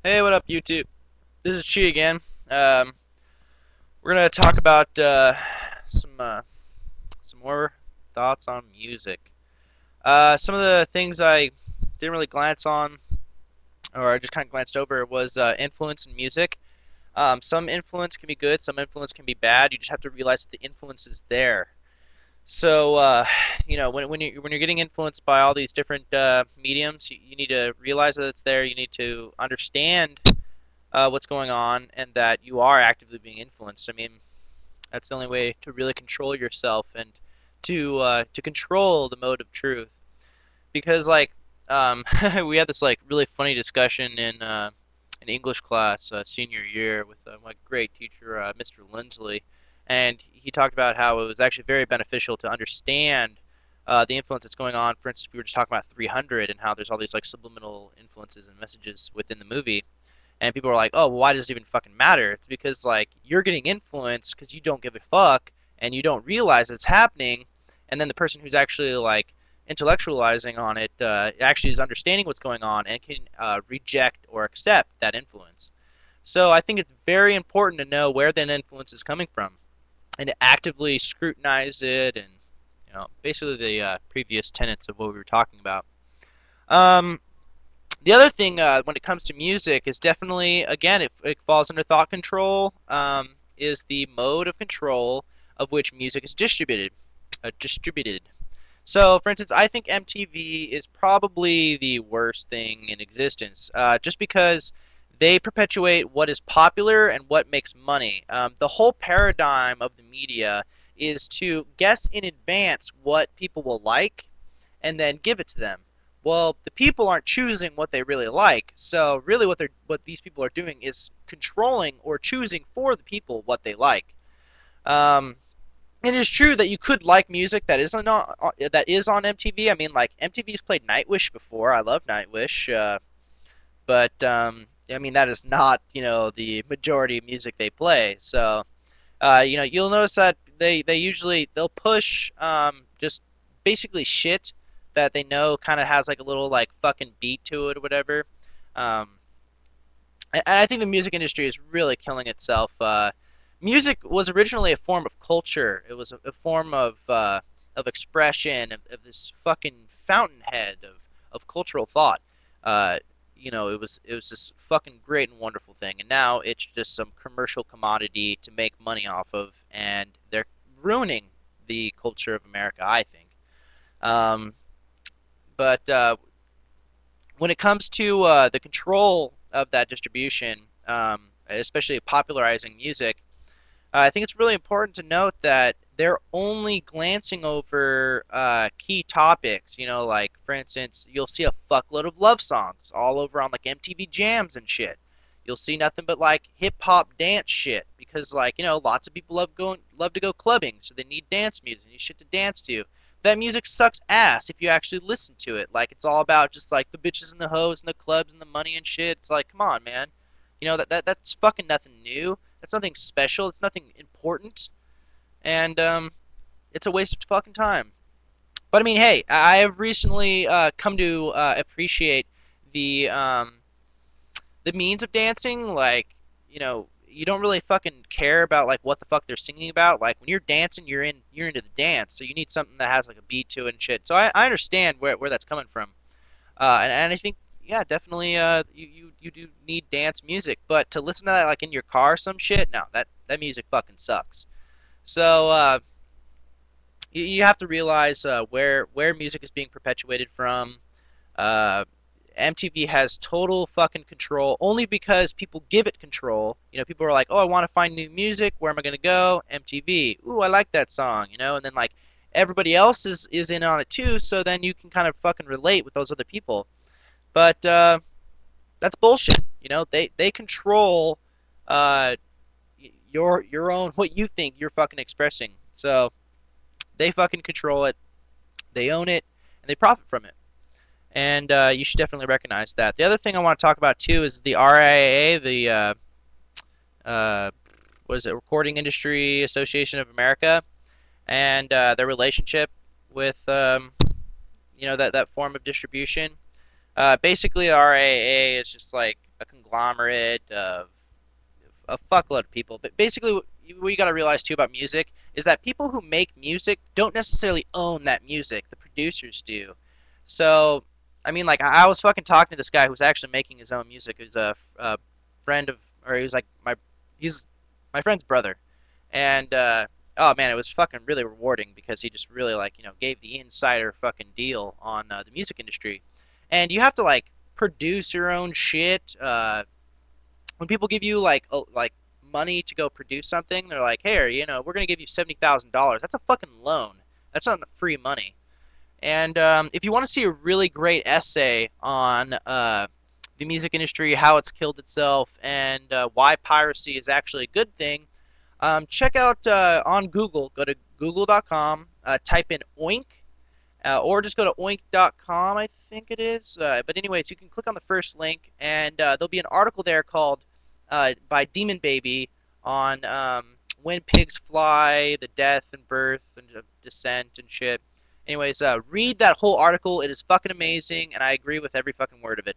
Hey, what up, YouTube? This is Chi again. Um, we're gonna talk about some more thoughts on music. Some of the things I didn't really glance on, or I just kind of glanced over, was influence in music. Some influence can be good, some influence can be bad. You just have to realize that the influence is there. So, when you're getting influenced by all these different mediums, you need to realize that it's there. You need to understand what's going on and that you are actively being influenced. I mean, that's the only way to really control yourself and to control the mode of truth. Because we had this like really funny discussion in English class senior year with my great teacher Mr. Lindsley, and he talked about how it was actually very beneficial to understand the influence that's going on. For instance, we were just talking about 300 and how there's all these like subliminal influences and messages within the movie. And people are like, "Oh, well, why does it even fucking matter?" It's because like you're getting influenced because you don't give a fuck and you don't realize it's happening, and then the person who's actually like intellectualizing on it actually is understanding what's going on and can reject or accept that influence. So I think it's very important to know where that influence is coming from and to actively scrutinize it and basically the previous tenets of what we were talking about. Um, the other thing when it comes to music is definitely, again, it falls under thought control, is the mode of control of which music is distributed. So, for instance, I think MTV is probably the worst thing in existence, just because they perpetuate what is popular and what makes money. The whole paradigm of the media is to guess in advance what people will like and then give it to them. Well, the people aren't choosing what they really like, so really what these people are doing is controlling or choosing for the people what they like. Um, it is true that you could like music that is on MTV. I mean, like MTV's played Nightwish before. I love Nightwish, but I mean that is not the majority of music they play. So you'll notice that they usually they'll push just basically shit that they know kind of has like a little like fucking beat to it or whatever. Um, and I think the music industry is really killing itself. Music was originally a form of culture. It was a form of expression of this fucking fountainhead of cultural thought. Uh, it was this fucking great and wonderful thing, and now it's just some commercial commodity to make money off of, and they're ruining the culture of America, I think. Um, but when it comes to the control of that distribution, especially popularizing music, I think it's really important to note that they're only glancing over key topics. Like for instance, you'll see a fuckload of love songs all over on like MTV Jams and shit. You'll see nothing but like hip hop dance shit because lots of people love to go clubbing, so they need dance music, need shit to dance to. That music sucks ass if you actually listen to it. Like it's all about just like the bitches and the hoes and the clubs and the money and shit. It's like, come on, man. That's fucking nothing new. That's nothing special. It's nothing important, and it's a waste of fucking time. But I mean, hey, I have recently come to appreciate the the means of dancing. Like, you don't really fucking care about like what the fuck they're singing about. Like when you're dancing, you're into the dance, so you need something that has like a beat to it and shit. So I understand where that's coming from, and I think yeah, definitely you do need dance music, but to listen to that like in your car or some shit, no, that music fucking sucks. So you have to realize where music is being perpetuated from. Uh, MTV has total fucking control only because people give it control. People are like, "Oh, I want to find new music. Where am I going to go? MTV. Ooh, I like that song." And then like everybody else is in on it too, so then you can kind of fucking relate with those other people. But that's bullshit. They control uh, your own what you think you're fucking expressing. So they fucking control it. They own it, and they profit from it. And you should definitely recognize that. The other thing I want to talk about too is the RIAA, the uh, what is it, Recording Industry Association of America, and their relationship with that form of distribution. Basically, the RIAA is just like a conglomerate of a fuckload of people. But basically, what you got to realize too about music is that people who make music don't necessarily own that music. The producers do. So, I mean, like I was fucking talking to this guy who was actually making his own music. Who's a friend of, or he was like he's my friend's brother, and oh man, it was fucking really rewarding because he just really like gave the insider fucking deal on the music industry, and you have to like produce your own shit. When people give you like money to go produce something, they're like, "Hey, we're gonna give you $70,000." That's a fucking loan. That's not free money. And if you want to see a really great essay on the music industry, how it's killed itself, and why piracy is actually a good thing, check out on Google. Go to google.com, type in oink, or just go to oink.com, I think it is. But anyways, you can click on the first link, and there'll be an article there called by Demon Baby on when pigs fly, the death and birth and descent and shit. Anyways, read that whole article. It is fucking amazing, and I agree with every fucking word of it.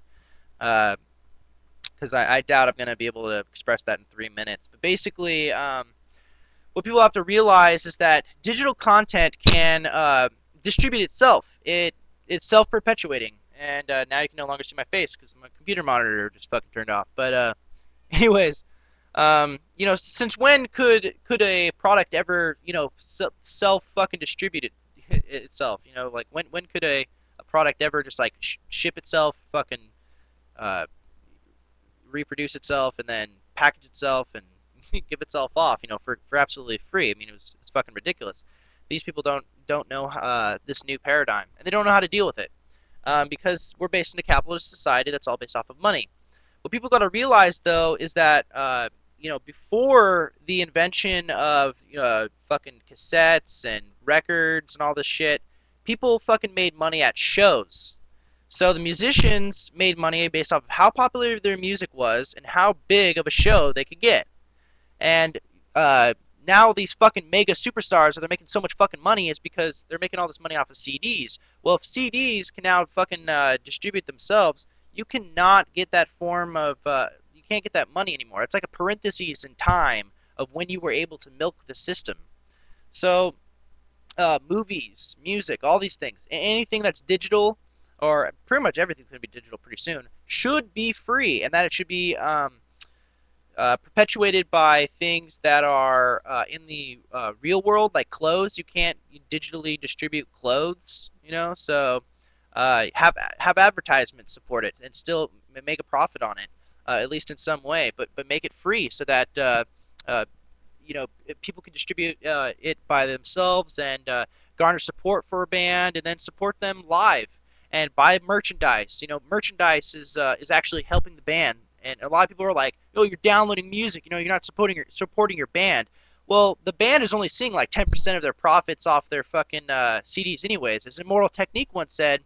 Because I doubt I'm gonna be able to express that in 3 minutes. But basically, what people have to realize is that digital content can distribute itself. It's self-perpetuating, and now you can no longer see my face because my computer monitor just fucking turned off. But anyways, since when could a product ever self fucking distribute itself? Like when could a product ever just like ship itself, fucking uh, reproduce itself, and then package itself and give itself off, for absolutely free? I mean, it's fucking ridiculous. These people don't know this new paradigm, and they don't know how to deal with it because we're based in a capitalist society that's all based off of money. What people got to realize though is that before the invention of fucking cassettes and records and all this shit, people fucking made money at shows. So the musicians made money based off of how popular their music was and how big of a show they could get. And now these fucking mega superstars they're making so much fucking money is because they're making all this money off of CDs. Well, if CDs can now fucking distribute themselves, you cannot get that form of you can't get that money anymore. It's like a parenthesis in time of when you were able to milk the system. So movies, music, all these things, anything that's digital, or pretty much everything's going to be digital pretty soon, should be free, and that it should be perpetuated by things that are in the real world, like clothes. You can't digitally distribute clothes, so have advertisements support it and still make a profit on it, at least in some way, but make it free so that people can distribute it by themselves and garner support for a band and then support them live and buy merchandise. Merchandise is actually helping the band. And a lot of people are like, "Oh, you're downloading music. You're not supporting your band." Well, the band is only seeing like 10% of their profits off their fucking CDs, anyways. As Immortal Technique once said,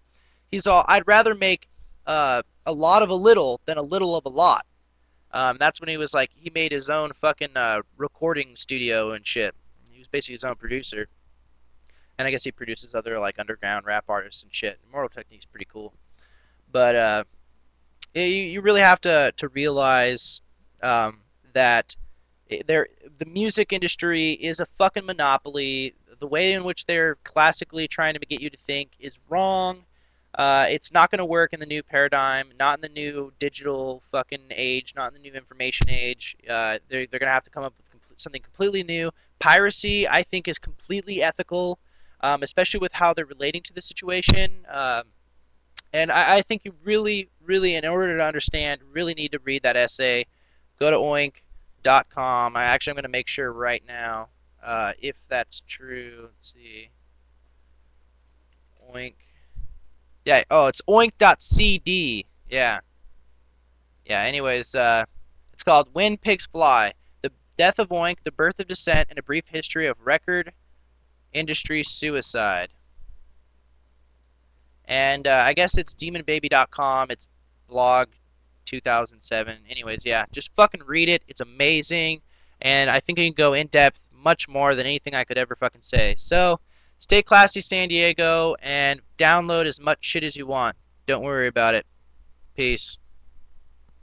"I'd rather make a lot of a little than a little of a lot." That's when he made his own fucking recording studio and shit. He was basically his own producer, and I guess he produces other like underground rap artists and shit. Immortal Technique's pretty cool, but you really have to realize that the music industry is a fucking monopoly. The way in which they're classically trying to get you to think is wrong. It's not going to work in the new paradigm, not in the new digital fucking age, not in the new information age. They're going to have to come up with something completely new. Piracy, I think, is completely ethical, especially with how they're relating to the situation. And I think you really, really, in order to understand, really need to read that essay. Go to oink.com. I'm going to make sure right now if that's true. Let's see. Oink. Yeah, oh, it's oink.cd. Yeah. Yeah, anyways, it's called When Pigs Fly, The Death of Oink, The Birth of Dissent, and a Brief History of Record Industry Suicide. And I guess it's demonbaby.com. It's blog 2007. Anyways, yeah, just fucking read it. It's amazing. And I think you can go in depth much more than anything I could ever fucking say. So, stay classy, San Diego, and download as much shit as you want. Don't worry about it. Peace.